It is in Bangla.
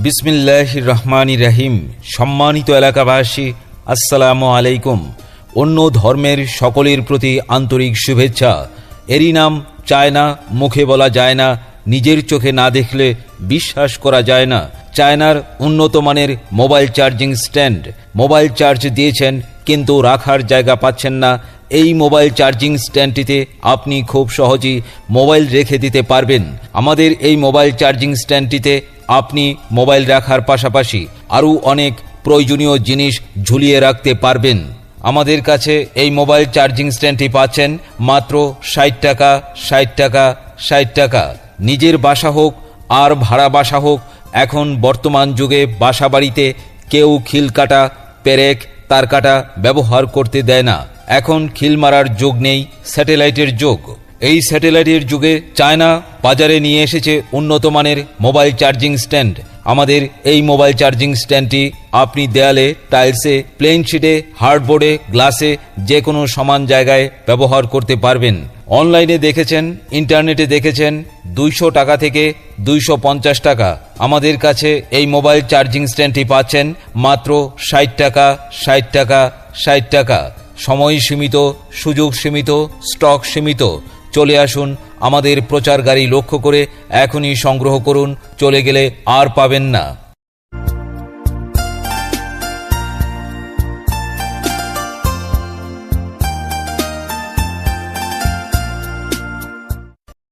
বিসমিল্লাহির রহমানির রহিম। সম্মানিত এলাকাবাসী, আসসালামু আলাইকুম। অন্য ধর্মের সকলের প্রতি আন্তরিক শুভেচ্ছা। এরই নাম চায়না। মুখে বলা যায় না, নিজের চোখে না দেখলে বিশ্বাস করা যায় না। চায়নার উন্নত মানের mobile charging stand. Mobile charge দিয়েছেন কিন্তু রাখার জায়গা পাচ্ছেন না। এই মোবাইল চার্জিং স্ট্যান্ডটিতে আপনি খুব সহজেই মোবাইল রেখে দিতে পারবেন। আমাদের এই মোবাইল চার্জিং স্ট্যান্ডটিতে আপনি মোবাইল রাখার পাশাপাশি আরও অনেক প্রয়োজনীয় জিনিস ঝুলিয়ে রাখতে পারবেন। আমাদের কাছে এই মোবাইল চার্জিং স্ট্যান্ডটি পাচ্ছেন মাত্র 60 টাকা, 60 টাকা, 60 টাকা। নিজের বাসা হোক আর ভাড়া বাসা হোক, এখন বর্তমান যুগে বাসা বাড়িতে কেউ খিল কাটা, পেরেক, তার কাটা ব্যবহার করতে দেয় না। এখন খিল মারার যুগ নেই, স্যাটেলাইটের যুগ। এই স্যাটেলাইটের যুগে চায়না বাজারে নিয়ে এসেছে উন্নত মানের মোবাইল চার্জিং স্ট্যান্ড। আমাদের এই মোবাইল চার্জিং স্ট্যান্ডটি আপনি দেয়ালে, টাইলসে, প্লেন শিটে, হার্ডবোর্ডে, গ্লাসে, যে কোনো সমান জায়গায় ব্যবহার করতে পারবেন। অনলাইনে দেখেছেন, ইন্টারনেটে দেখেছেন 200 টাকা থেকে 250 টাকা। আমাদের কাছে এই মোবাইল চার্জিং স্ট্যান্ডটি পাচ্ছেন মাত্র 60 টাকা, 60 টাকা, 60 টাকা। সময় সীমিত, সুযোগ সীমিত, স্টক সীমিত। চলে আসুন, আমাদের প্রচার গাড়ি লক্ষ্য করে এখনই সংগ্রহ করুন, চলে গেলে আর পাবেন না।